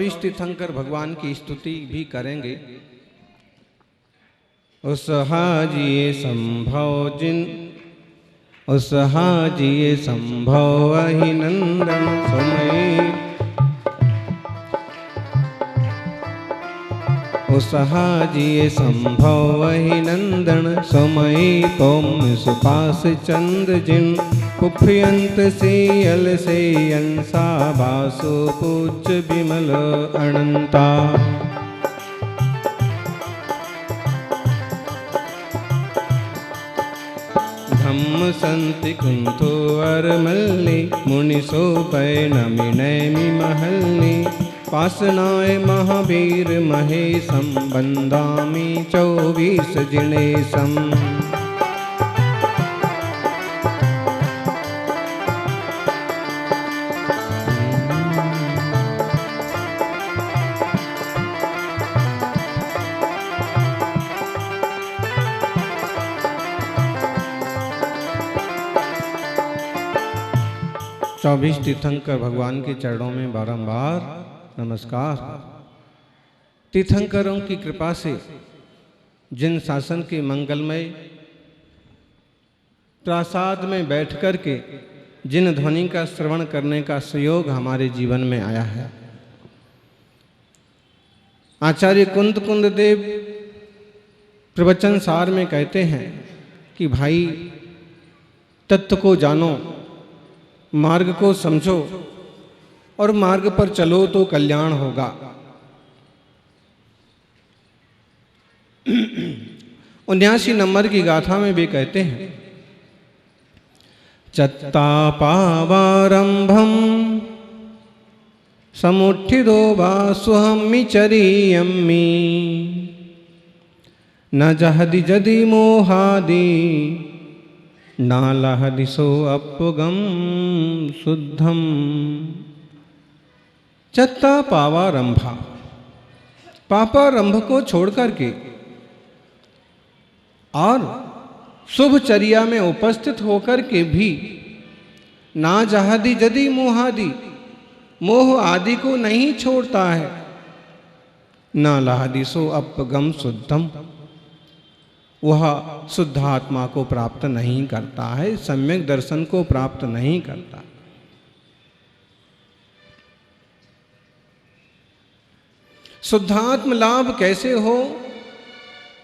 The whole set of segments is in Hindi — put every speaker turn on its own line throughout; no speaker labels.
24 तीर्थंकर भगवान की स्तुति भी करेंगे। उस हाजिए संभव जिन, उस हाजिए संभव अहि नंदन सुमय, उस हाजिए संभव अहि नंदन सुमय, तोम सुपास चंद जिन पुफयंत सियल से अंसा, बासु पूज विमल अनंता। धम्म संति कुंथो अरमल्ली, मुनि सो पै नमिनैमि महल्ली, पासनाय महावीर महेशम, बंदामि 24 जिनेशम। चौबीस तीर्थंकर भगवान के चरणों में बारंबार नमस्कार। तीर्थंकरों की कृपा से जिन शासन के मंगलमय प्रासाद में बैठकर के जिन ध्वनि का श्रवण करने का सुयोग हमारे जीवन में आया है, आचार्य कुंद देव प्रवचन सार में कहते हैं कि भाई तत्व को जानो, मार्ग को समझो और मार्ग पर चलो तो कल्याण होगा। 79 नंबर की गाथा में भी कहते हैं, चत्ता पावारंभम समुत्थितो वा सुहम्मि चरियम्मि, न जहदि जदि मोहादि, नालह दिशो अपगम शुद्धम। चत्ता पावारंभा, पापारंभ को छोड़ करके और शुभ चर्या में उपस्थित होकर के भी ना जहदी जदी मोहादि, मोह आदि को नहीं छोड़ता है, ना लहदिशो अपगम शुद्धम, वह शुद्ध आत्मा को प्राप्त नहीं करता है, सम्यक दर्शन को प्राप्त नहीं करता। शुद्धात्म लाभ कैसे हो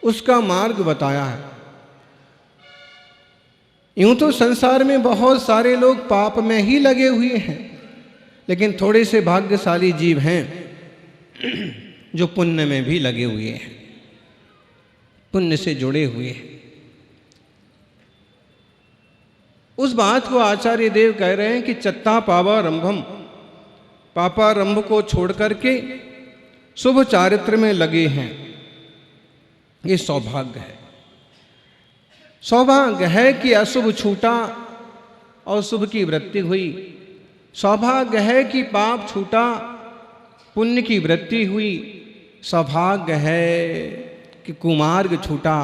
उसका मार्ग बताया है। यूं तो संसार में बहुत सारे लोग पाप में ही लगे हुए हैं, लेकिन थोड़े से भाग्यशाली जीव हैं जो पुण्य में भी लगे हुए हैं, पुण्य से जुड़े हुए हैं। उस बात को आचार्य देव कह रहे हैं कि चत्ता पावारंभम, पापारंभ को छोड़ करके शुभ चारित्र में लगे हैं, ये सौभाग्य है। सौभाग्य है कि अशुभ छूटा और शुभ की वृत्ति हुई, सौभाग्य है कि पाप छूटा, पुण्य की वृत्ति हुई, सौभाग्य है कि कुमार्ग छूटा,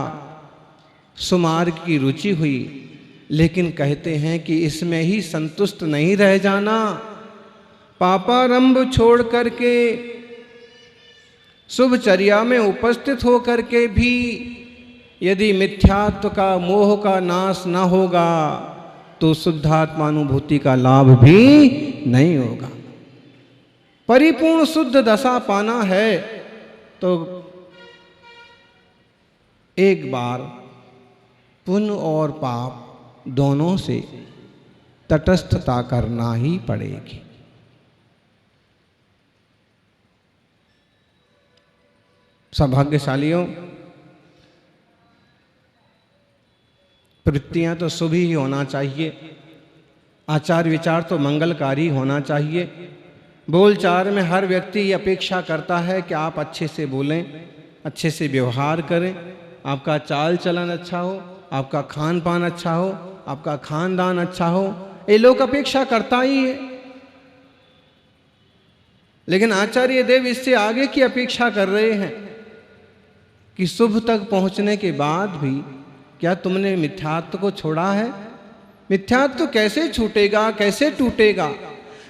सुमार्ग की रुचि हुई। लेकिन कहते हैं कि इसमें ही संतुष्ट नहीं रह जाना, पापारंभ छोड़ करके शुभ चर्या में उपस्थित होकर के भी यदि मिथ्यात्व का, मोह का नाश न होगा तो शुद्धात्मानुभूति का लाभ भी नहीं होगा। परिपूर्ण शुद्ध दशा पाना है तो एक बार पुण्य और पाप दोनों से तटस्थता करना ही पड़ेगी। सौभाग्यशालियों, वृत्तियां तो शुभ ही होना चाहिए, आचार विचार तो मंगलकारी होना चाहिए। बोलचाल में हर व्यक्ति ये अपेक्षा करता है कि आप अच्छे से बोलें, अच्छे से व्यवहार करें, आपका चाल चलन अच्छा हो, आपका खान पान अच्छा हो, आपका खानदान अच्छा हो, ये लोग अपेक्षा करता ही है। लेकिन आचार्य देव इससे आगे की अपेक्षा कर रहे हैं कि शुभ तक पहुंचने के बाद भी क्या तुमने मिथ्यात्व को छोड़ा है? मिथ्यात्व कैसे छूटेगा, कैसे टूटेगा?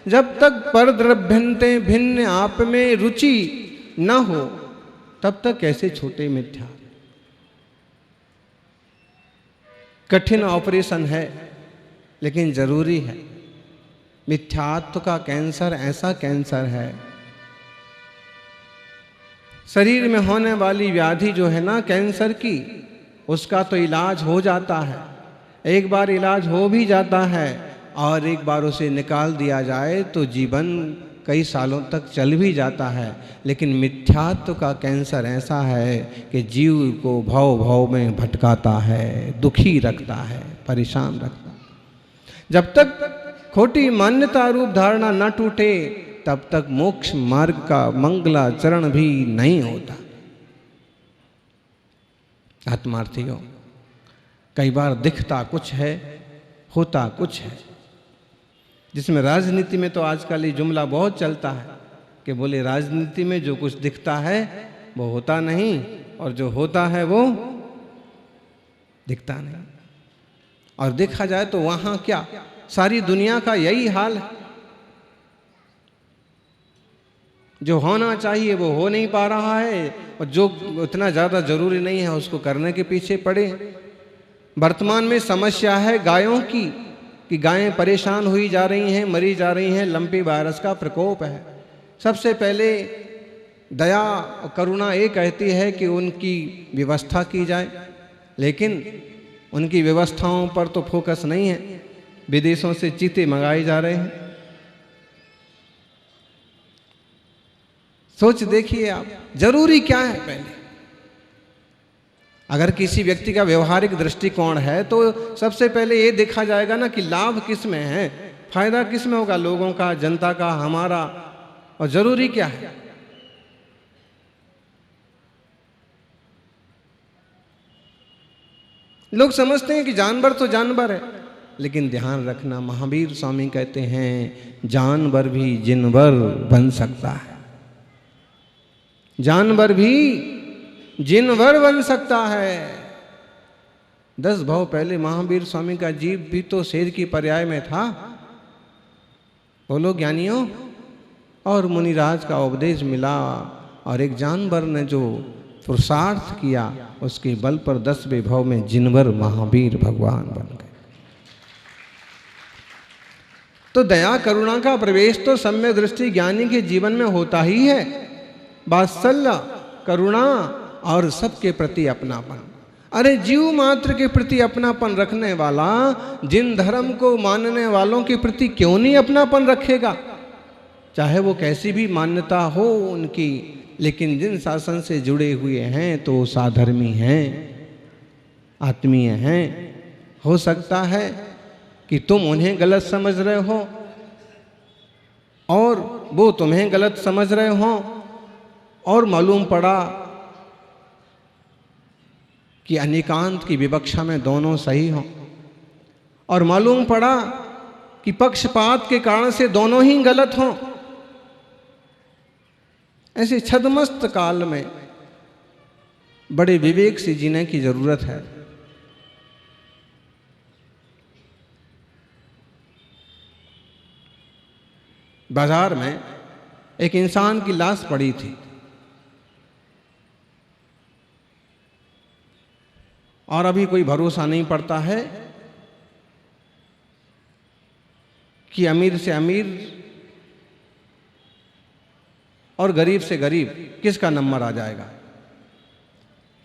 जब तक परद्रभ्यन्ते भिन्न आप में रुचि न हो तब तक कैसे छूटे मिथ्या। कठिन ऑपरेशन है लेकिन जरूरी है। मिथ्यात्व का कैंसर ऐसा कैंसर है, शरीर में होने वाली व्याधि जो है ना कैंसर की, उसका तो इलाज हो जाता है, एक बार इलाज हो भी जाता है और एक बार उसे निकाल दिया जाए तो जीवन कई सालों तक चल भी जाता है। लेकिन मिथ्यात्व का कैंसर ऐसा है कि जीव को भव भव में भटकाता है, दुखी रखता है, परेशान रखता है। जब तक खोटी मान्यता रूप धारणा न टूटे तब तक मोक्ष मार्ग का मंगलाचरण भी नहीं होता। आत्मार्थियों, कई बार दिखता कुछ है, होता कुछ है। जिसमें राजनीति में तो आजकल ये जुमला बहुत चलता है कि बोले राजनीति में जो कुछ दिखता है वो होता नहीं और जो होता है वो दिखता नहीं। और देखा जाए तो वहां क्या, सारी दुनिया का यही हाल है। जो होना चाहिए वो हो नहीं पा रहा है और जो उतना ज़्यादा जरूरी नहीं है उसको करने के पीछे पड़े। वर्तमान में समस्या है गायों की कि गायें परेशान हुई जा रही हैं, मरी जा रही हैं, लंपी वायरस का प्रकोप है। सबसे पहले दया और करुणा ये कहती है कि उनकी व्यवस्था की जाए, लेकिन उनकी व्यवस्थाओं पर तो फोकस नहीं है। विदेशों से चीते मंगाए जा रहे हैं। सोच देखिए आप, जरूरी क्या है पहले। अगर किसी व्यक्ति का व्यवहारिक दृष्टिकोण है तो सबसे पहले ये देखा जाएगा ना कि लाभ किस में है, फायदा किस में होगा, लोगों का, जनता का, हमारा, और जरूरी क्या है। लोग समझते हैं कि जानवर तो जानवर है, लेकिन ध्यान रखना, महावीर स्वामी कहते हैं जानवर भी जिनवर बन सकता है। जानवर भी जिनवर बन सकता है। 10 भाव पहले महावीर स्वामी का जीव भी तो शेर की पर्याय में था। बोलो ज्ञानियों, और मुनिराज का उपदेश मिला और एक जानवर ने जो पुरुषार्थ किया उसके बल पर 10वें भाव में जिनवर महावीर भगवान बन गए। तो दया करुणा का प्रवेश तो सम्यक दृष्टि ज्ञानी के जीवन में होता ही है। वात्सल्य, करुणा और सबके प्रति अपनापन। अरे जीव मात्र के प्रति अपनापन रखने वाला जिन धर्म को मानने वालों के प्रति क्यों नहीं अपनापन रखेगा, चाहे वो कैसी भी मान्यता हो उनकी, लेकिन जिन शासन से जुड़े हुए हैं तो वो साधर्मी हैं, आत्मीय हैं। हो सकता है कि तुम उन्हें गलत समझ रहे हो और वो तुम्हें गलत समझ रहे हो, और मालूम पड़ा कि अनेकांत की विवक्षा में दोनों सही हों, और मालूम पड़ा कि पक्षपात के कारण से दोनों ही गलत हों। ऐसे छद्मस्त काल में बड़े विवेक से जीने की जरूरत है। बाजार में एक इंसान की लाश पड़ी थी और अभी कोई भरोसा नहीं पड़ता है कि अमीर से अमीर और गरीब से गरीब किसका नंबर आ जाएगा।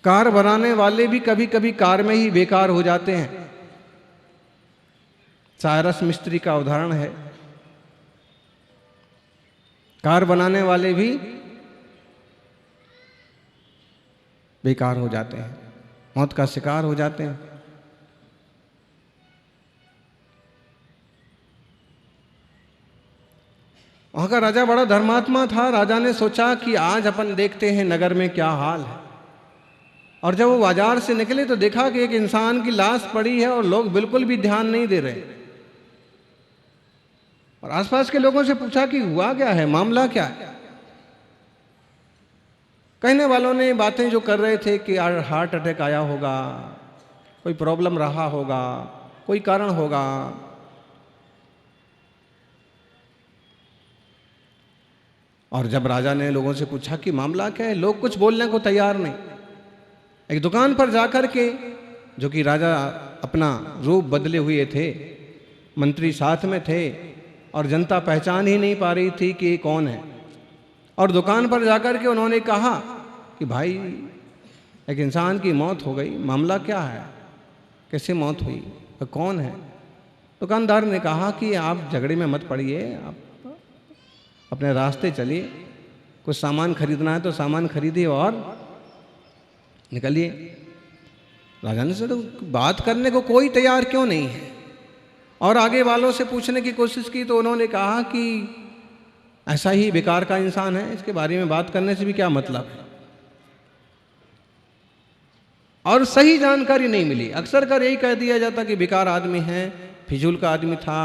कार बनाने वाले भी कभी कभी कार में ही बेकार हो जाते हैं। साइरस मिस्त्री का उदाहरण है। कार बनाने वाले भी बेकार हो जाते हैं, मौत का शिकार हो जाते हैं। वहां का राजा बड़ा धर्मात्मा था। राजा ने सोचा कि आज अपन देखते हैं नगर में क्या हाल है। और जब वो बाजार से निकले तो देखा कि एक इंसान की लाश पड़ी है और लोग बिल्कुल भी ध्यान नहीं दे रहे। और आसपास के लोगों से पूछा कि हुआ क्या है, मामला क्या है। कहने वालों ने बातें जो कर रहे थे कि हार्ट अटैक आया होगा, कोई प्रॉब्लम रहा होगा, कोई कारण होगा। और जब राजा ने लोगों से पूछा कि मामला क्या है, लोग कुछ बोलने को तैयार नहीं। एक दुकान पर जाकर के, जो कि राजा अपना रूप बदले हुए थे, मंत्री साथ में थे और जनता पहचान ही नहीं पा रही थी कि ये कौन है, और दुकान पर जाकर के उन्होंने कहा कि भाई एक इंसान की मौत हो गई, मामला क्या है, कैसे मौत हुई, तो कौन है। दुकानदार ने कहा कि आप झगड़े में मत पड़िए, आप अपने रास्ते चलिए, कुछ सामान खरीदना है तो सामान खरीदिए और निकलिए। राजा ने सोचा बात करने को कोई तैयार क्यों नहीं है, और आगे वालों से पूछने की कोशिश की तो उन्होंने कहा कि ऐसा ही बेकार का इंसान है, इसके बारे में बात करने से भी क्या मतलब है, और सही जानकारी नहीं मिली। अक्सर कर यही कह दिया जाता कि बेकार आदमी है, फिजूल का आदमी था,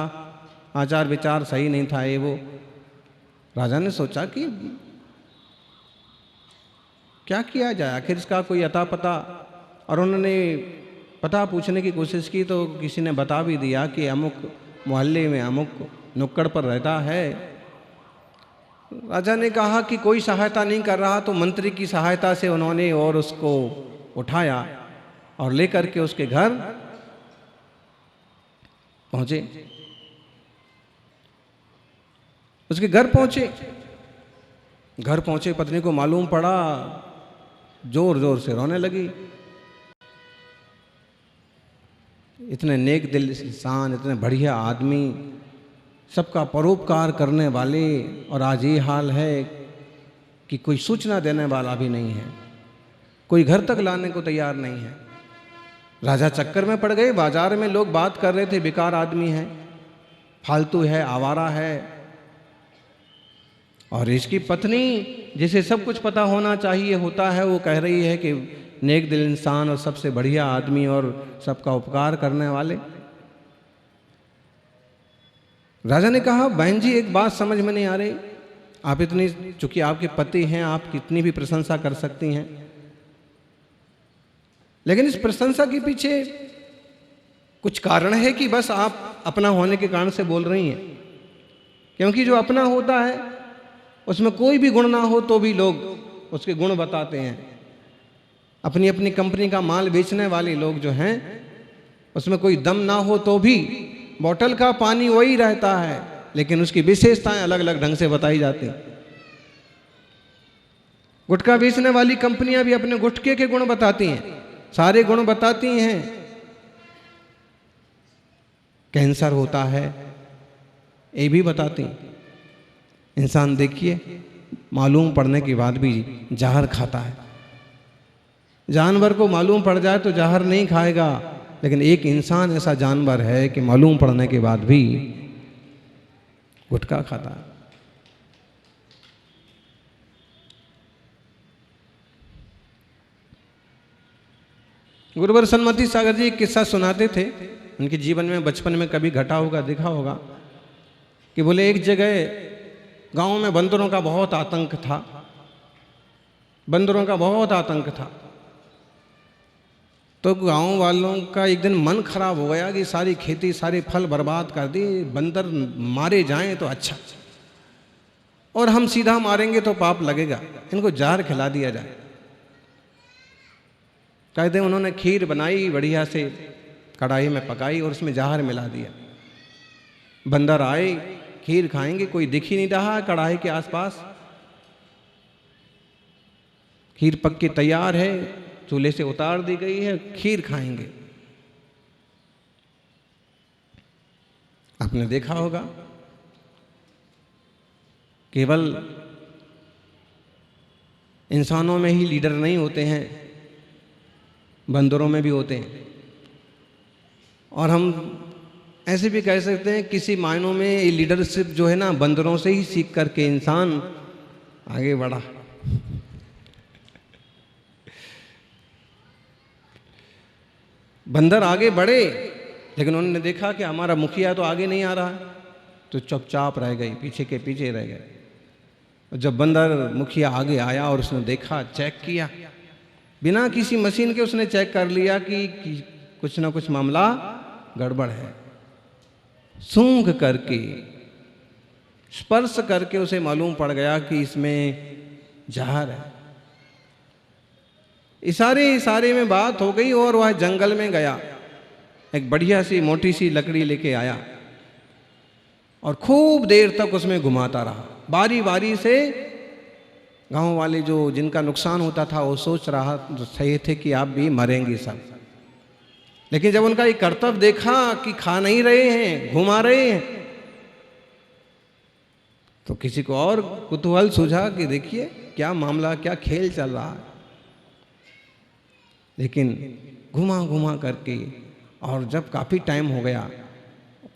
आचार विचार सही नहीं था, ये वो। राजा ने सोचा कि क्या किया जाए, आखिर इसका कोई अता पता, और उन्होंने पता पूछने की कोशिश की तो किसी ने बता भी दिया कि अमुक मोहल्ले में अमुक नुक्कड़ पर रहता है। राजा ने कहा कि कोई सहायता नहीं कर रहा, तो मंत्री की सहायता से उन्होंने और उसको उठाया और लेकर के उसके घर पहुंचे। उसके घर पहुंचे, पत्नी को मालूम पड़ा, जोर जोर से रोने लगी। इतने नेक दिल इंसान, इतने बढ़िया आदमी, सबका परोपकार करने वाले, और आज ये हाल है कि कोई सूचना देने वाला भी नहीं है, कोई घर तक लाने को तैयार नहीं है। राजा चक्कर में पड़ गए। बाजार में लोग बात कर रहे थे बेकार आदमी है, फालतू है, आवारा है। और इसकी पत्नी, जिसे सब कुछ पता होना चाहिए होता है, वो कह रही है कि नेक दिल इंसान और सबसे बढ़िया आदमी और सबका उपकार करने वाले। राजा ने कहा बहन जी एक बात समझ में नहीं आ रही, आप इतनी, चूंकि आपके पति हैं, आप कितनी भी प्रशंसा कर सकती हैं, लेकिन इस प्रशंसा के पीछे कुछ कारण है कि बस आप अपना होने के कारण से बोल रही हैं? क्योंकि जो अपना होता है उसमें कोई भी गुण ना हो तो भी लोग उसके गुण बताते हैं। अपनी अपनी कंपनी का माल बेचने वाले लोग जो हैं, उसमें कोई दम ना हो तो भी बोतल का पानी वही रहता है, लेकिन उसकी विशेषताएं अलग अलग ढंग से बताई जाती हैं। गुटखा बेचने वाली कंपनियां भी अपने गुटखे के गुण बताती हैं, सारे गुण बताती हैं। कैंसर होता है ये भी बताती हैं। इंसान देखिए मालूम पड़ने के बाद भी जहर खाता है। जानवर को मालूम पड़ जाए तो जहर नहीं खाएगा, लेकिन एक इंसान ऐसा जानवर है कि मालूम पड़ने के बाद भी गुटखा खाता है। गुरुवर सन्मति सागर जी एक किस्सा सुनाते थे, उनके जीवन में बचपन में कभी घटा होगा, देखा होगा, कि बोले एक जगह गांव में बंदरों का बहुत आतंक था। बंदरों का बहुत आतंक था। तो गांव वालों का एक दिन मन खराब हो गया कि सारी खेती, सारे फल बर्बाद कर दी, बंदर मारे जाएं तो अच्छा, और हम सीधा मारेंगे तो पाप लगेगा, इनको जहर खिला दिया जाए। कहते हैं उन्होंने खीर बनाई, बढ़िया से कढ़ाई में पकाई और उसमें जहर मिला दिया। बंदर आए, खीर खाएंगे, कोई दिख ही नहीं रहा कढ़ाई के आसपास। खीर पक के तैयार है, चूल्हे से उतार दी गई है, खीर खाएंगे। आपने देखा होगा केवल इंसानों में ही लीडर नहीं होते हैं, बंदरों में भी होते हैं। और हम ऐसे भी कह सकते हैं किसी मायनों में ये लीडरशिप जो है ना, बंदरों से ही सीख करके इंसान आगे बढ़ा। बंदर आगे बढ़े, लेकिन उन्होंने देखा कि हमारा मुखिया तो आगे नहीं आ रहा, तो चुपचाप रह गई, पीछे के पीछे रह गए। जब बंदर मुखिया आगे आया और उसने देखा, चेक किया, बिना किसी मशीन के उसने चेक कर लिया कि कुछ ना कुछ मामला गड़बड़ है। सूंघ करके स्पर्श करके उसे मालूम पड़ गया कि इसमें जहर है। इशारे में बात हो गई और वह जंगल में गया, एक बढ़िया सी मोटी सी लकड़ी लेके आया और खूब देर तक उसमें घुमाता रहा। बारी बारी से गांव वाले जो जिनका नुकसान होता था वो सोच रहा सही थे कि आप भी मरेंगे सब, लेकिन जब उनका ये कर्तव्य देखा कि खा नहीं रहे हैं, घुमा रहे हैं, तो किसी को और कुतूहल सूझा कि देखिए क्या मामला, क्या खेल चल रहा है। लेकिन घुमा घुमा करके, और जब काफ़ी टाइम हो गया,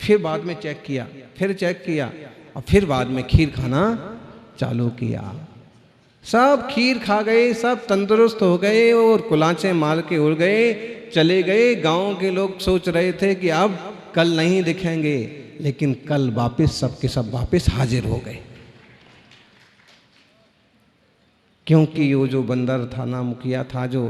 फिर बाद में चेक किया, फिर चेक किया, और फिर बाद में खीर खाना चालू किया। सब खीर खा गए, सब तंदुरुस्त हो गए और कुलांचे मार के उड़ गए, चले गए। गांव के लोग सोच रहे थे कि अब कल नहीं दिखेंगे, लेकिन कल वापस सबके सब वापस हाजिर हो गए, क्योंकि वो जो बंदर था ना, मुखिया था, जो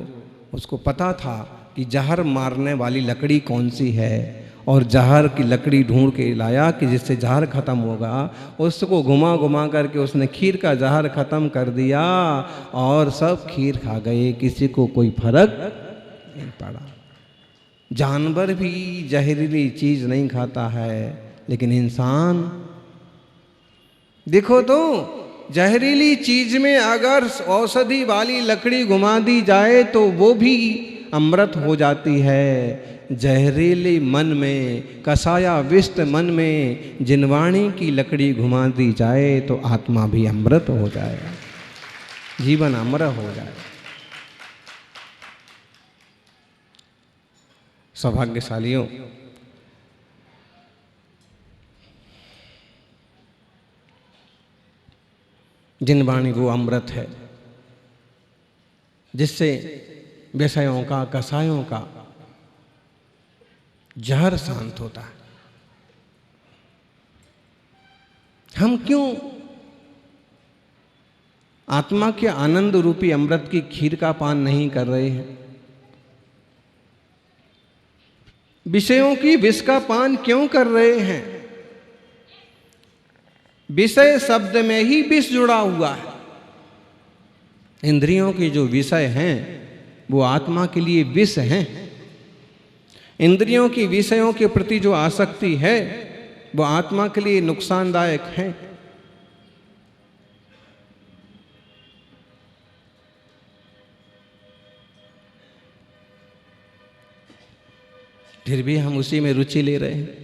उसको पता था कि जहर मारने वाली लकड़ी कौन सी है, और जहर की लकड़ी ढूंढ के लाया कि जिससे जहर खत्म होगा। उसको घुमा घुमा करके उसने खीर का जहर खत्म कर दिया और सब खीर खा गए, किसी को कोई फर्क नहीं पड़ा। जानवर भी जहरीली चीज नहीं खाता है, लेकिन इंसान देखो तो, जहरीली चीज में अगर औषधि वाली लकड़ी घुमा दी जाए तो वो भी अमृत हो जाती है। जहरीले मन में, कसाया विष्ट मन में जिनवाणी की लकड़ी घुमा दी जाए तो आत्मा भी अमृत हो जाएगा, जीवन अमर हो जाएगा। सौभाग्यशालियों, जिनवाणी वो अमृत है जिससे विषयों का, कसायों का जहर शांत होता है। हम क्यों आत्मा के आनंद रूपी अमृत की खीर का पान नहीं कर रहे हैं? विषयों की विष का पान क्यों कर रहे हैं? विषय शब्द में ही विष जुड़ा हुआ है। इंद्रियों के जो विषय हैं वो आत्मा के लिए विष हैं। इंद्रियों की विषयों के प्रति जो आसक्ति है वो आत्मा के लिए नुकसानदायक है। फिर भी हम उसी में रुचि ले रहे हैं।